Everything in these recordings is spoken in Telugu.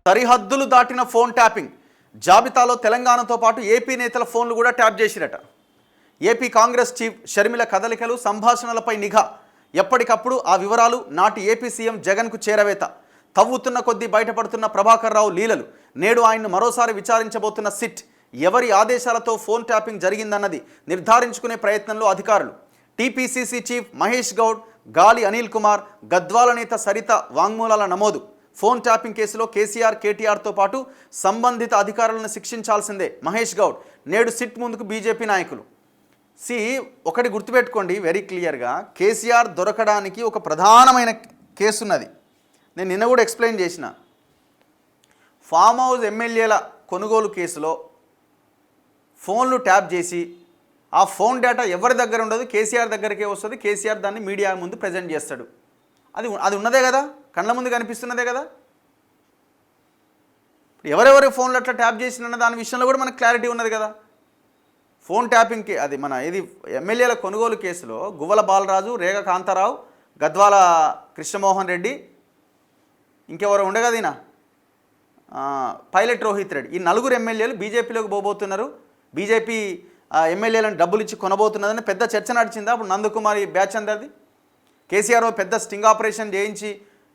సరిహద్దులు దాటిన ఫోన్ ట్యాపింగ్ జాబితాలో తెలంగాణతో పాటు ఏపీ నేతల ఫోన్లు కూడా ట్యాప్ చేసిరట. ఏపీ కాంగ్రెస్ చీఫ్ షర్మిల కదలికలు, సంభాషణలపై నిఘా. ఎప్పటికప్పుడు ఆ వివరాలు నాటి ఏపీ సీఎం జగన్కు చేరవేత. తవ్వుతున్న కొద్దీ బయటపడుతున్న ప్రభాకర్ రావు లీలలు. నేడు ఆయన్ను మరోసారి విచారించబోతున్న సిట్. ఎవరి ఆదేశాలతో ఫోన్ ట్యాపింగ్ జరిగిందన్నది నిర్ధారించుకునే ప్రయత్నంలో అధికారులు. టీపీసీసీ చీఫ్ మహేష్ గౌడ్, గాలి అనిల్ కుమార్, గద్వాల నేత సరిత వాంగ్మూలాల నమోదు. ఫోన్ ట్యాపింగ్ కేసులో కేసీఆర్, కేటీఆర్తో పాటు సంబంధిత అధికారులను శిక్షించాల్సిందే. మహేష్ గౌడ్ నేడు సిట్ ముందుకు బీజేపీ నాయకులు. ఒకటి గుర్తుపెట్టుకోండి వెరీ క్లియర్గా, కేసీఆర్ దొరకడానికి ఒక ప్రధానమైన కేసు ఉన్నది. నేను నిన్న కూడా ఎక్స్ప్లెయిన్ చేసిన. ఫామ్ హౌస్ ఎమ్మెల్యేల కొనుగోలు కేసులో ఫోన్లు ట్యాప్ చేసి ఆ ఫోన్ డేటా ఎవరి దగ్గర ఉండదు, కేసీఆర్ దగ్గరికే వస్తుంది. కేసీఆర్ దాన్ని మీడియా ముందు ప్రజెంట్ చేస్తాడు. అది ఉన్నదే కదా, కళ్ళ ముందు కనిపిస్తున్నదే కదా. ఎవరెవరి ఫోన్లు అట్లా ట్యాప్ చేసిన దాని విషయంలో కూడా మనకు క్లారిటీ ఉన్నది కదా. ఫోన్ ట్యాపింగ్ అది మన ఇది ఎమ్మెల్యేల కొనుగోలు కేసులో గువ్వల బాలరాజు, రేగ కాంతారావు, గద్వాల కృష్ణమోహన్ రెడ్డి, ఇంకెవరో ఉండే కదా ఈయన పైలట్ రోహిత్ రెడ్డి. ఈ నలుగురు ఎమ్మెల్యేలు బీజేపీలోకి పోబోతున్నారు. బీజేపీ ఎమ్మెల్యేలను డబ్బులు ఇచ్చి కొనబోతున్నదని పెద్ద చర్చ నడిచిందా. అప్పుడు నందకుమారి బ్యాచ్ అందరిది. కేసీఆర్ పెద్ద స్టింగ్ ఆపరేషన్ చేయించి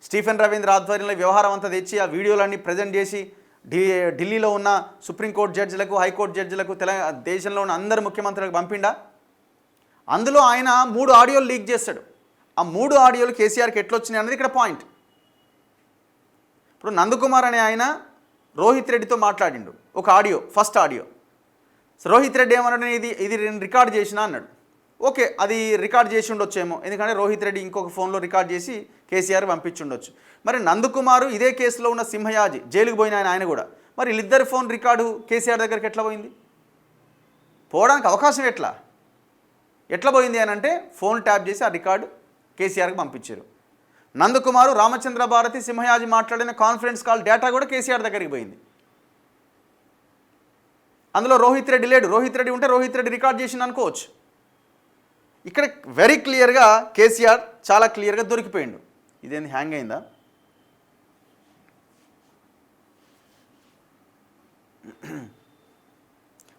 స్టీఫెన్ రవీంద్ర ఆధ్వర్యంలో వ్యవహారం అంతా తెచ్చి ఆ వీడియోలన్నీ ప్రజెంట్ చేసి ఢిల్లీలో ఉన్న సుప్రీంకోర్టు జడ్జిలకు, హైకోర్టు జడ్జిలకు, దేశంలో ఉన్న అందరు ముఖ్యమంత్రులకు పంపిండా. అందులో ఆయన 3 ఆడియోలు లీక్ చేస్తాడు. ఆ 3 ఆడియోలు కేసీఆర్కి ఎట్లొచ్చినాయి అన్నది ఇక్కడ పాయింట్. ఇప్పుడు నందకుమార్ అనే ఆయన రోహిత్ రెడ్డితో మాట్లాడిండు ఒక audio, first audio. Rohit Reddy ఏమన్నాడు, ఇది నేను రికార్డ్ చేసినా అన్నాడు. ఓకే, అది రికార్డ్ చేసి ఉండొచ్చేమో, ఎందుకంటే రోహిత్ రెడ్డి ఇంకొక ఫోన్లో రికార్డ్ చేసి కేసీఆర్ పంపించుండొచ్చు. మరి నందకుమారు ఇదే కేసులో ఉన్న సింహయాజీ జైలుకు పోయిన ఆయన కూడా, మరి వీళ్ళిద్దరి ఫోన్ రికార్డు కేసీఆర్ దగ్గరికి ఎట్లా పోయింది? పోవడానికి అవకాశం ఎట్లా పోయింది అని అంటే ఫోన్ ట్యాప్ చేసి ఆ రికార్డు కేసీఆర్కి పంపించారు. నందకుమారు, రామచంద్ర భారతి, సింహయాజీ మాట్లాడిన కాన్ఫరెన్స్ కాల్ డేటా కూడా కేసీఆర్ దగ్గరికి పోయింది. అందులో రోహిత్ రెడ్డి లేడు. రోహిత్ రెడ్డి ఉంటే రోహిత్ రెడ్డి రికార్డ్ చేసింది అనుకోవచ్చు. ఇక్కడ వెరీ క్లియర్గా కేసీఆర్ చాలా క్లియర్గా దొరికిపోయిండు. ఇదేంది హ్యాంగ్ అయిందా?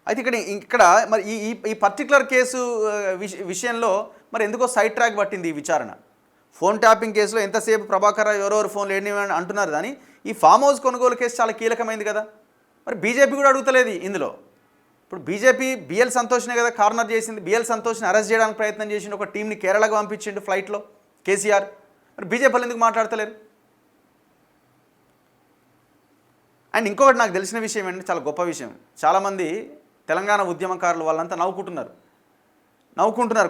అయితే ఇక్కడ మరి ఈ పర్టికులర్ కేసు విషయంలో మరి ఎందుకో సైడ్ ట్రాక్ పట్టింది ఈ విచారణ. ఫోన్ ట్యాపింగ్ కేసులో ఎంతసేపు ప్రభాకర్ రావు ఎవరెవరు ఫోన్లు ఎన్ని అంటున్నారు, కానీ ఈ ఫామ్ హౌస్ కొనుగోలు కేసు చాలా కీలకమైంది కదా. మరి బీజేపీ కూడా అడుగుతలేదు ఇందులో. ఇప్పుడు బీజేపీ బిఎల్ సంతోష్నే కదా కార్నర్ చేసింది. బిఎల్ సంతోష్ని అరెస్ట్ చేయడానికి ప్రయత్నం చేసిండు. ఒక టీంని కేరళకు పంపించిండు ఫ్లైట్లో కేసీఆర్. మరి బీజేపీ వాళ్ళు ఎందుకు మాట్లాడతలేరు? అండ్ ఇంకొకటి నాకు తెలిసిన విషయం ఏంటంటే చాలా గొప్ప విషయం. చాలామంది తెలంగాణ ఉద్యమకారులు వాళ్ళంతా నవ్వుకుంటున్నారు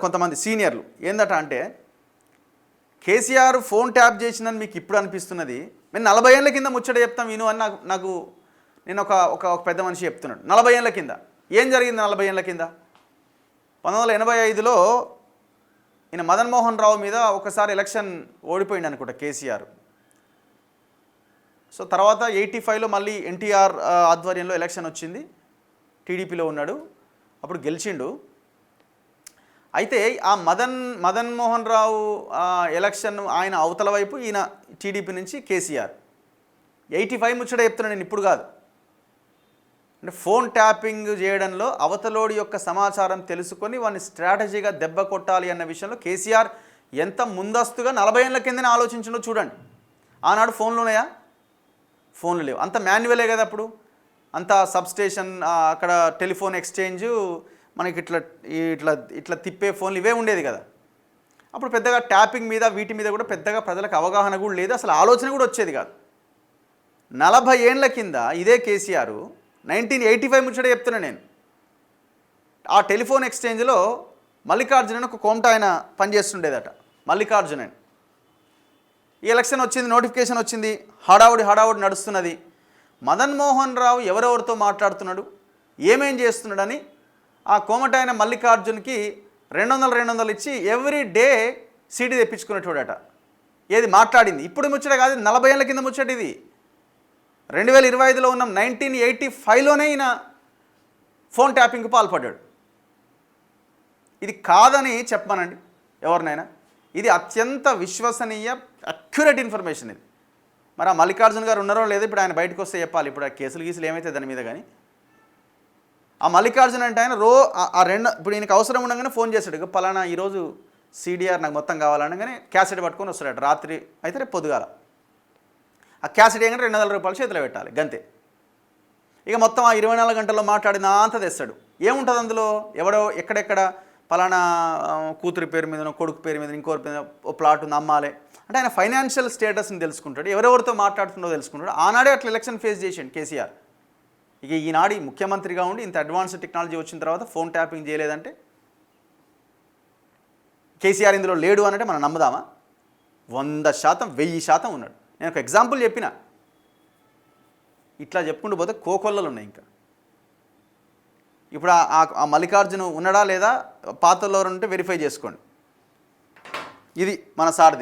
కొంతమంది సీనియర్లు. ఏందట అంటే, కేసీఆర్ ఫోన్ ట్యాప్ చేసిందని మీకు ఇప్పుడు అనిపిస్తున్నది, మేము 40 ఏళ్ళ కింద ముచ్చట చెప్తాం విను అని నేను ఒక పెద్ద మనిషి చెప్తున్నాడు. 40 ఏళ్ళ కింద ఏం జరిగింది? 40 ఏళ్ళ కింద 1985లో ఈయన మదన్ మోహన్ రావు మీద ఒకసారి ఎలక్షన్ ఓడిపోయింది అనుకుంటా కేసీఆర్. సో తర్వాత 85లో మళ్ళీ ఎన్టీఆర్ ఆధ్వర్యంలో ఎలక్షన్ వచ్చింది. టీడీపీలో ఉన్నాడు, అప్పుడు గెలిచిండు. అయితే ఆ మదన్ మోహన్ రావు ఎలక్షన్ ఆయన అవతల వైపు, ఈయన టీడీపీ నుంచి కేసీఆర్. 85 ముచ్చట చెప్తున్నాను నేను, ఇప్పుడు కాదు. అంటే ఫోన్ ట్యాపింగ్ చేయడంలో అవతలోడి యొక్క సమాచారం తెలుసుకొని వాడిని స్ట్రాటజీగా దెబ్బ కొట్టాలి అన్న విషయంలో కేసీఆర్ ఎంత ముందస్తుగా 40 ఏళ్ళ కిందనే ఆలోచించిండో చూడండి. ఆనాడు ఫోన్లు ఉన్నాయా? ఫోన్లు లేవు. అంత మాన్యువలే కదా అప్పుడు. అంత సబ్స్టేషన్, అక్కడ టెలిఫోన్ ఎక్స్చేంజ్, మనకి ఇట్లా తిప్పే ఫోన్లు ఇవే ఉండేది కదా. అప్పుడు పెద్దగా ట్యాపింగ్ మీద వీటి మీద కూడా పెద్దగా ప్రజలకు అవగాహన కూడా లేదు, అసలు ఆలోచన కూడా వచ్చేది కాదు. 40 ఏళ్ళ కింద ఇదే కేసీఆర్ 1985 ముచ్చట చెప్తున్నా నేను. ఆ టెలిఫోన్ ఎక్స్చేంజ్లో మల్లికార్జునన్ ఒక కోమట ఆయన పనిచేస్తుండేదట. మల్లికార్జునన్ ఈ ఎలక్షన్ వచ్చింది, నోటిఫికేషన్ వచ్చింది, హడావుడి నడుస్తున్నది. మదన్ మోహన్ రావు ఎవరెవరితో మాట్లాడుతున్నాడు, ఏమేం చేస్తున్నాడని ఆ కోమట ఆయన మల్లికార్జున్కి 200 ఇచ్చి ఎవ్రీ డే సీడీ తెప్పించుకునేటోడట. ఏది మాట్లాడింది ఇప్పుడు ముచ్చట కాదు, 40 ఏళ్ళ కింద ముచ్చట ఇది. 2025లో ఉన్నాం. 1985లోనే ఈయన ఫోన్ ట్యాపింగ్కి పాల్పడ్డాడు. ఇది కాదని చెప్పమనండి ఎవరినైనా. ఇది అత్యంత విశ్వసనీయ అక్యురేట్ ఇన్ఫర్మేషన్ ఇది. మరి ఆ మల్లికార్జున గారు ఉన్నారో లేదో ఇప్పుడు ఆయన బయటకు వస్తే చెప్పాలి. ఇప్పుడు ఆ కేసులు గీసులు ఏమైతే దాని మీద కానీ ఆ మల్లికార్జున అంటే ఆయన ఆ రెండు ఇప్పుడు ఈయనకు అవసరం ఉండగానే ఫోన్ చేశాడు, ఇక పలానా ఈరోజు సీడీఆర్ నాకు మొత్తం కావాలనగానే క్యాసెట్ పట్టుకొని వస్తాడు. రాత్రి అయితే రేపు పొద్దుగాల ఆ క్యాసెట్ ఏంటంటే 200 రూపాయలు చేతిలో పెట్టాలి గంతే. ఇక మొత్తం ఆ 24 గంటల్లో మాట్లాడిన అంతా తెస్తాడు. ఏముంటుంది అందులో? ఎవడో ఎక్కడెక్కడ పలానా కూతురి పేరు మీద, కొడుకు పేరు మీద, ఇంకోరి మీద ఓ ప్లాట్ ఉంది అమ్మాలి అంటే ఆయన ఫైనాన్షియల్ స్టేటస్ని తెలుసుకుంటాడు, ఎవరెవరితో మాట్లాడుతుండో తెలుసుకుంటాడు. ఆనాడే అట్లా ఎలక్షన్ ఫేస్ చేసాడు కేసీఆర్. ఇక ఈనాడు ముఖ్యమంత్రిగా ఉండి ఇంత అడ్వాన్స్డ్ టెక్నాలజీ వచ్చిన తర్వాత ఫోన్ ట్యాపింగ్ చేయలేదంటే కేసీఆర్ ఇందులో లేడు అనంటే మనం నమ్ముదామా? 100%, 1000% ఉన్నాడు. నేను ఒక ఎగ్జాంపుల్ చెప్పిన, ఇట్లా చెప్పుకుంటూ పోతే కోకొల్లలు ఉన్నాయి. ఇంకా ఇప్పుడు ఆ మల్లికార్జున ఉన్నాడా లేదా పాతలో ఉంటే వెరిఫై చేసుకోండి. ఇది మన సారథి.